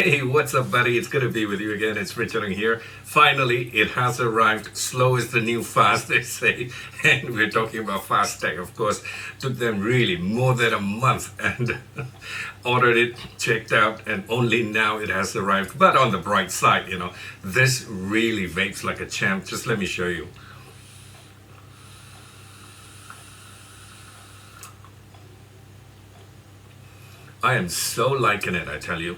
Hey, what's up, buddy? It's good to be with you again. It's Richard here. Finally, it has arrived. Slow is the new fast, they say. And we're talking about Fastech, of course. Took them really more than a month and ordered it, checked out, and only now it has arrived. But on the bright side, this really vapes like a champ. Just let me show you. I am so liking it, I tell you.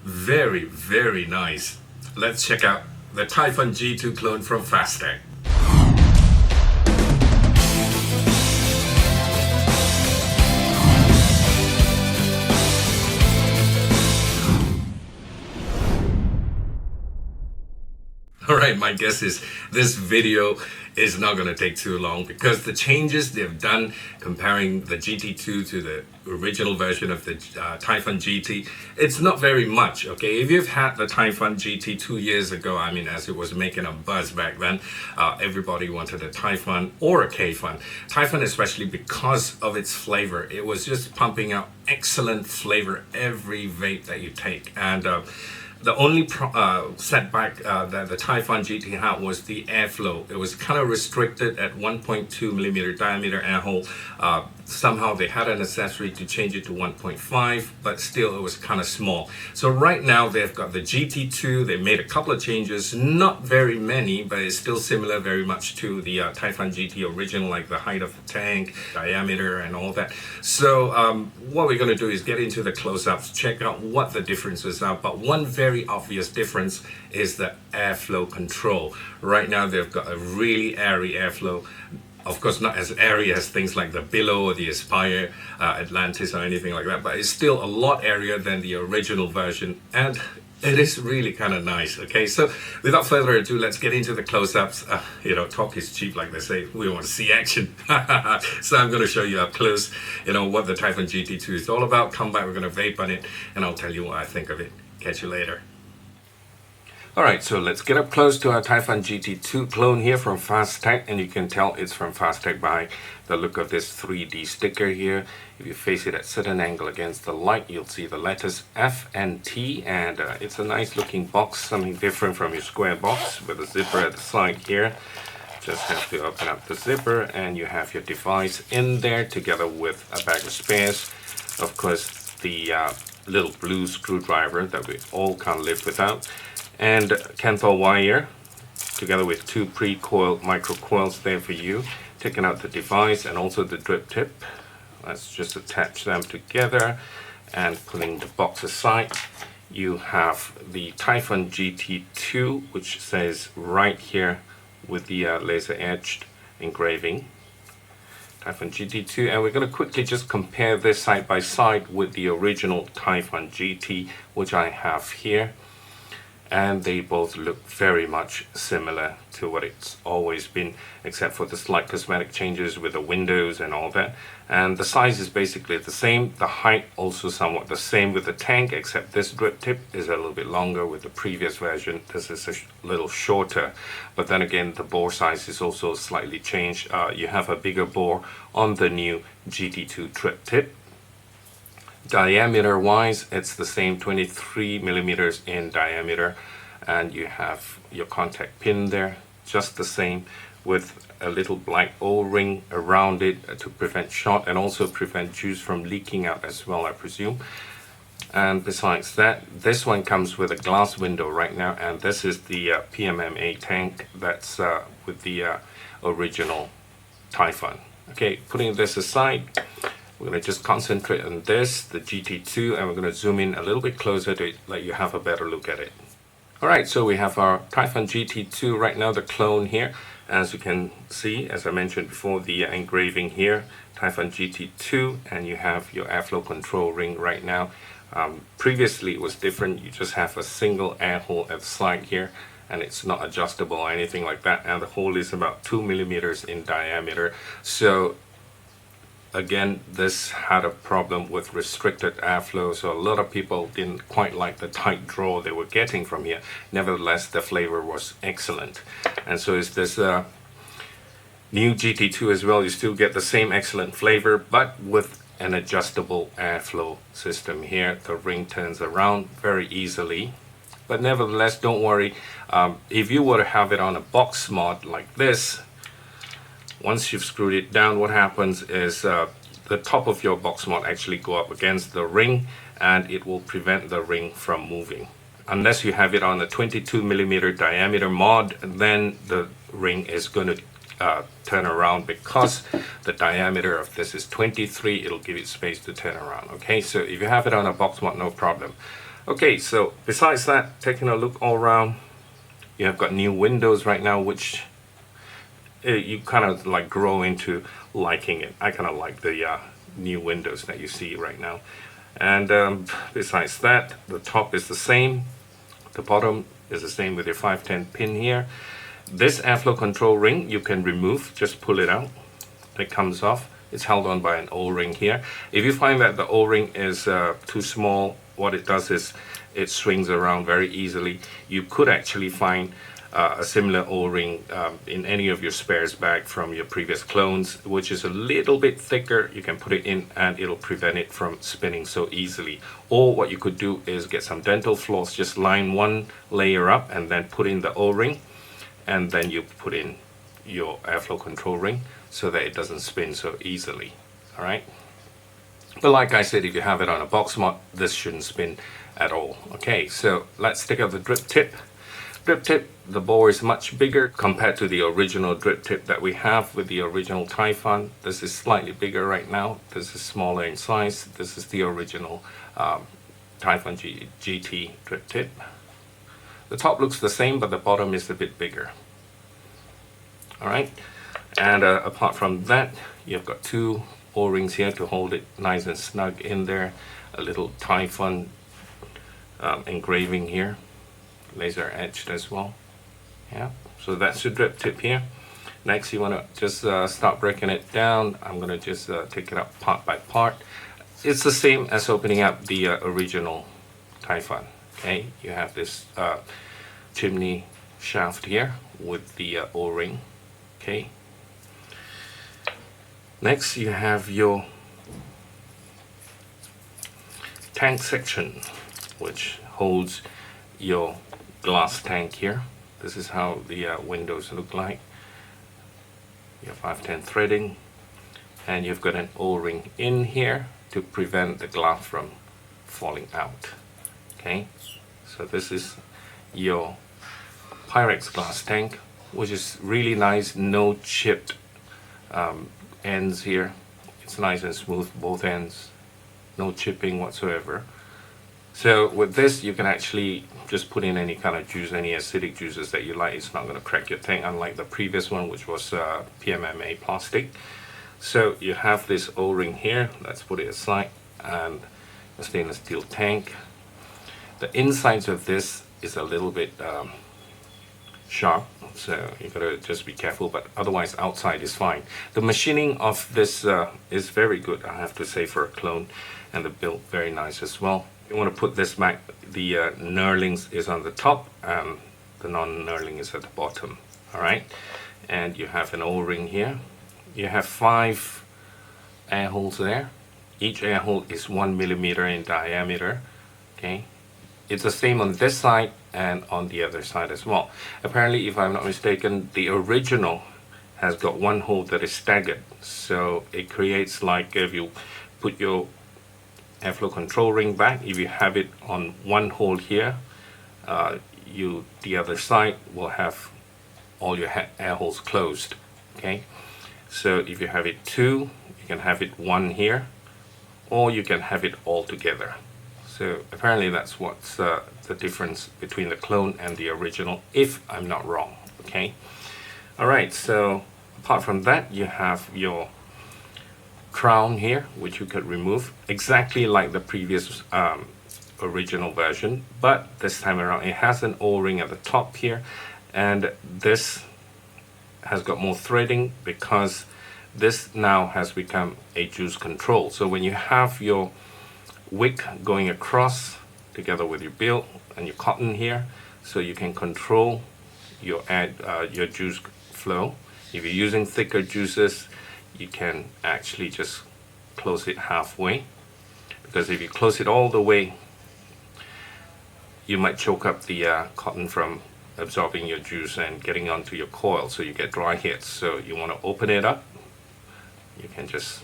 Very, very nice. Let's check out the Taifun G2 clone from Fastech. Alright, my guess is this video is not going to take too long because the changes they've done comparing the GT2 to the original version of the Taifun GT, it's not very much, okay? If you've had the Taifun GT 2 years ago, I mean, as it was making a buzz back then, everybody wanted a Taifun or a K-Fun. Taifun especially because of its flavor. It was just pumping out excellent flavor every vape that you take. And the only setback that the Taifun GT had was the airflow. It was kind of restricted at 1.2 millimeter diameter air hole. Somehow they had a necessity to change it to 1.5, but still it was kind of small. So right now they've got the GT2. They made a couple of changes, not very many, but it's still similar very much to the Taifun GT original, like the height of the tank, diameter, and all that. So what we're going to do is get into the close-ups, check out what the differences are. But one very obvious difference is the airflow control. Right now they've got a really airy airflow. Of course, not as airy as things like the Billow or the Aspire, Atlantis or anything like that, but it's still a lot airier than the original version, and it is really kind of nice. Okay, so without further ado, let's get into the close-ups. Talk is cheap, like they say. We want to see action. So I'm going to show you up close, what the Taifun GT2 is all about. Come back, we're going to vape on it, and I'll tell you what I think of it. Catch you later. Alright, so let's get up close to our Taifun GT2 clone here from Fastech, and you can tell it's from Fastech by the look of this 3D sticker here. If you face it at a certain angle against the light, you'll see the letters F and T, and it's a nice looking box, something different from your square box with a zipper at the side here. Just have to open up the zipper and you have your device in there together with a bag of spares. Of course, the little blue screwdriver that we all can't live without, and Kenthal wire together with two pre-coiled micro coils there for you. Taking out the device and also the drip tip. Let's just attach them together and putting the box aside. You have the Taifun GT2, which says right here with the laser etched engraving, Taifun GT2, and we're going to quickly just compare this side by side with the original Taifun GT, which I have here. And they both look very much similar to what it's always been, except for the slight cosmetic changes with the windows and all that. And the size is basically the same. The height also somewhat the same with the tank, except this drip tip is a little bit longer with the previous version. This is a little shorter. But then again, the bore size is also slightly changed. You have a bigger bore on the new GT2 drip tip. Diameter wise, it's the same, 23 millimeters in diameter, and you have your contact pin there, just the same, with a little black O-ring around it to prevent shot and also prevent juice from leaking out as well, I presume. And besides that, this one comes with a glass window right now, and this is the PMMA tank that's with the original Taifun. Okay, putting this aside, we're going to just concentrate on this, the GT2, and we're going to zoom in a little bit closer to it, let you have a better look at it. Alright, so we have our Taifun GT2 right now, the clone here. As you can see, as I mentioned before, the engraving here, Taifun GT2, and you have your airflow control ring right now. Previously it was different, you just have a single air hole at the side here, and it's not adjustable or anything like that, and the hole is about 2 millimeters in diameter. So again, this had a problem with restricted airflow, so a lot of people didn't quite like the tight draw they were getting from here. Nevertheless, the flavor was excellent. And so is this new GT2 as well. You still get the same excellent flavor, but with an adjustable airflow system here. The ring turns around very easily, but nevertheless, don't worry. If you were to have it on a box mod like this, once you've screwed it down, what happens is the top of your box mod actually go up against the ring, and it will prevent the ring from moving. Unless you have it on a 22mm diameter mod, then the ring is going to turn around. Because the diameter of this is 23, it'll give it space to turn around. Okay, so if you have it on a box mod, no problem. Okay, so besides that, taking a look all around, you have got new windows right now, which you kind of like grow into liking it. I kind of like the new windows that you see right now. And besides that, the top is the same, the bottom is the same with your 510 pin here. This airflow control ring you can remove, just pull it out, it comes off. It's held on by an O-ring here. If you find that the O-ring is too small, what it does is it swings around very easily. You could actually find a similar O-ring in any of your spares bag from your previous clones, which is a little bit thicker. You can put it in and it'll prevent it from spinning so easily. Or what you could do is get some dental floss, just line one layer up and then put in the O-ring, and then you put in your airflow control ring so that it doesn't spin so easily. All right, but like I said, if you have it on a box mod, this shouldn't spin at all. Okay, so let's take out the drip tip. Drip tip, the bore is much bigger compared to the original drip tip that we have with the original Taifun. This is slightly bigger right now. This is smaller in size. This is the original Taifun GT drip tip. The top looks the same, but the bottom is a bit bigger. All right, and apart from that, you've got two O-rings here to hold it nice and snug in there. A little Taifun engraving here, laser etched as well. Yeah, so that's your drip tip here. Next, you want to just start breaking it down. I'm going to just take it up part by part. It's the same as opening up the original Taifun. Okay, you have this chimney shaft here with the O-ring. Okay, next you have your tank section, which holds your glass tank here. This is how the windows look like. You have 510 threading, and you've got an O-ring in here to prevent the glass from falling out. Okay, so this is your Pyrex glass tank, which is really nice. No chipped ends here. It's nice and smooth, both ends. No chipping whatsoever. So with this, you can actually just put in any kind of juice, any acidic juices that you like. It's not going to crack your tank, unlike the previous one, which was PMMA plastic. So you have this O-ring here. Let's put it aside, and a stainless steel tank. The insides of this is a little bit sharp, so you gotta just be careful, but otherwise outside is fine. The machining of this is very good, I have to say, for a clone, and the build very nice as well. You want to put this back. The knurlings is on the top and the non-knurling is at the bottom. All right, and you have an O-ring here. You have 5 air holes there. Each air hole is 1 millimeter in diameter. Okay, it's the same on this side and on the other side as well. Apparently, if I'm not mistaken, the original has got one hole that is staggered, so it creates, like, if you put your airflow control ring back, if you have it on one hole here, the other side will have all your air holes closed. Okay, so if you have it 2, you can have it 1 here, or you can have it all together. So apparently that's what's the difference between the clone and the original, if I'm not wrong. Okay, all right, so apart from that, you have your crown here, which you could remove exactly like the previous original version, but this time around it has an O-ring at the top here, and this has got more threading because this now has become a juice control. So when you have your wick going across together with your build and your cotton here, so you can control your juice flow. If you're using thicker juices, you can actually just close it halfway, because if you close it all the way, you might choke up the cotton from absorbing your juice and getting onto your coil, so you get dry hits. So you want to open it up. You can just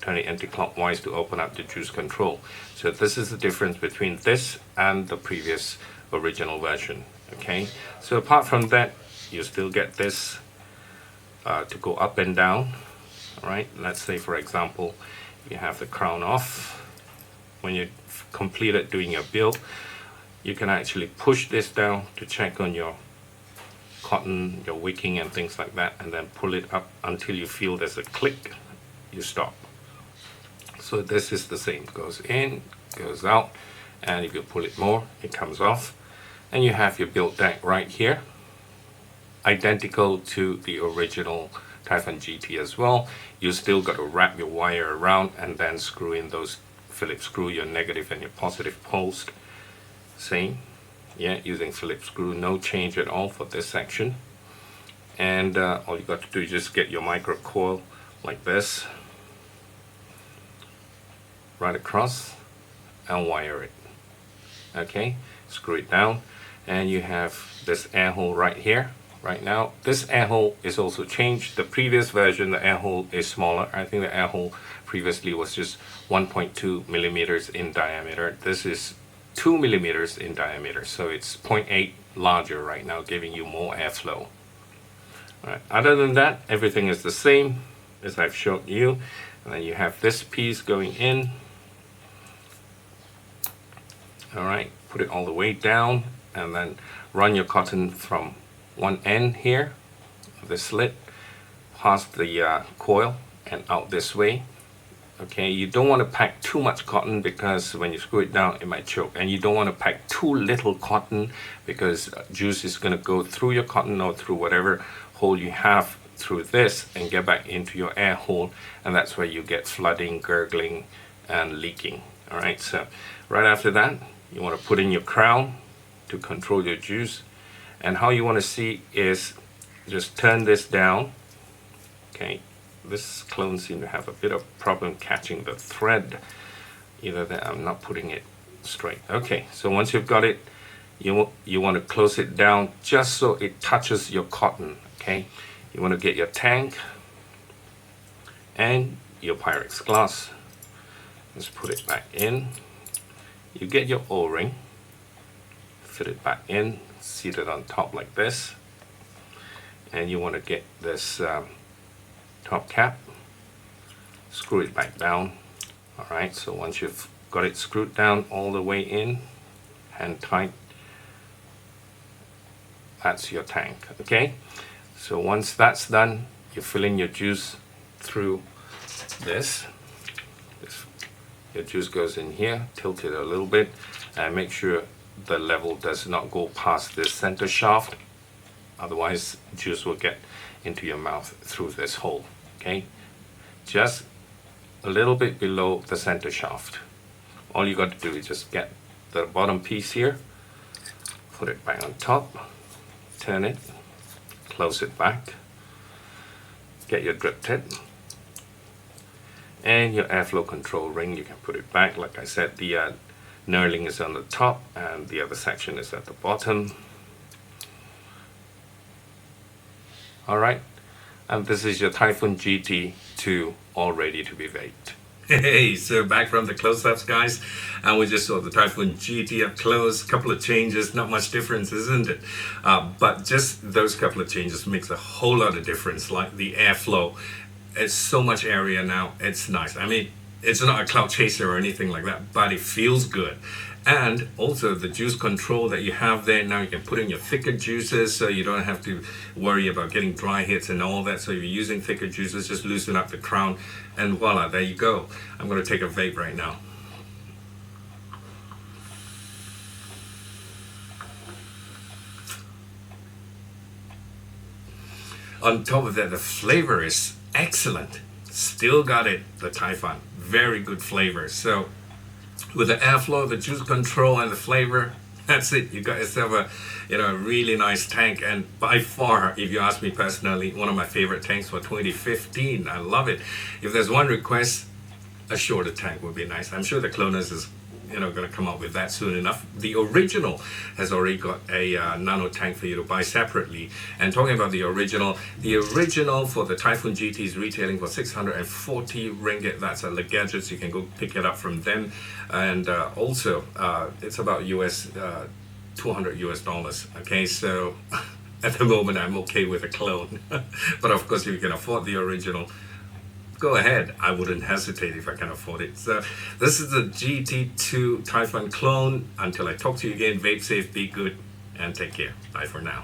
turn it anti-clockwise to open up the juice control. So this is the difference between this and the previous original version. Okay, so apart from that, you still get this to go up and down. All right, let's say for example you have the crown off. When you completed doing your build, you can actually push this down to check on your cotton, your wicking and things like that, and then pull it up until you feel there's a click. You stop. So this is the same, goes in, goes out, and if you pull it more, it comes off, and you have your build deck right here, identical to the original Taifun GT as well. You still got to wrap your wire around and then screw in those Phillips screw, your negative and your positive poles. Same, yeah, using Phillips screw, no change at all for this section. And all you got to do is just get your micro coil like this, right across, and wire it. Okay, screw it down, and you have this air hole right here. Right now, this air hole is also changed. The previous version, the air hole is smaller. I think the air hole previously was just 1.2 millimeters in diameter. This is 2 millimeters in diameter, so it's 0.8 larger right now, giving you more airflow. Alright, other than that, everything is the same as I've shown you. And then you have this piece going in. Alright, put it all the way down, and then run your cotton from one end here of the slit past the coil and out this way. Okay, you don't want to pack too much cotton, because when you screw it down it might choke, and you don't want to pack too little cotton, because juice is going to go through your cotton or through whatever hole you have through this and get back into your air hole, and that's where you get flooding, gurgling and leaking. Alright, so right after that you want to put in your crown to control your juice, and how you want to see is just turn this down. Okay, this clone seems to have a bit of problem catching the thread, either that I'm not putting it straight. Okay, so once you've got it, you want to close it down just so it touches your cotton. Okay, you want to get your tank and your Pyrex glass. Just put it back in. You get your O-ring, fit it back in, seat it on top like this, and you want to get this top cap, screw it back down. Alright, so once you've got it screwed down all the way in, hand tight, that's your tank. Okay, so once that's done, you fill in your juice through this. Your juice goes in here, tilt it a little bit, and make sure the level does not go past this center shaft, otherwise juice will get into your mouth through this hole. Okay, just a little bit below the center shaft. All you got to do is just get the bottom piece here, put it back on top, turn it, close it back, get your drip tip and your airflow control ring. You can put it back. Like I said, the knurling is on the top and the other section is at the bottom. Alright, and this is your Taifun GT II, all ready to be baked. Hey, so back from the close-ups, guys, and we just saw the Taifun GT up close. Couple of changes, not much difference, isn't it? But just those couple of changes makes a whole lot of difference, like the airflow. It's so much area now, it's nice. I mean, it's not a cloud chaser or anything like that, but it feels good. And also the juice control that you have there, now you can put in your thicker juices, so you don't have to worry about getting dry hits and all that. So if you're using thicker juices, just loosen up the crown and voila, there you go. I'm going to take a vape right now. On top of that, the flavor is excellent. Still got it, the Taifun. Very good flavor. So with the airflow, the juice control, and the flavor, that's it. You got yourself a really nice tank. And by far, if you ask me personally, one of my favorite tanks for 2015. I love it. If there's one request, a shorter tank would be nice. I'm sure the cloners is going to come out with that soon enough. The original has already got a nano tank for you to buy separately. And talking about the original for the Taifun GT is retailing for 640 ringgit. That's at the gadgets. You can go pick it up from them. And also, it's about $200 US. Okay, so at the moment I'm okay with a clone. But of course, if you can afford the original, go ahead. I wouldn't hesitate if I can afford it. So this is the GT2 Taifun clone. Until I talk to you again, vape safe, be good, and take care. Bye for now.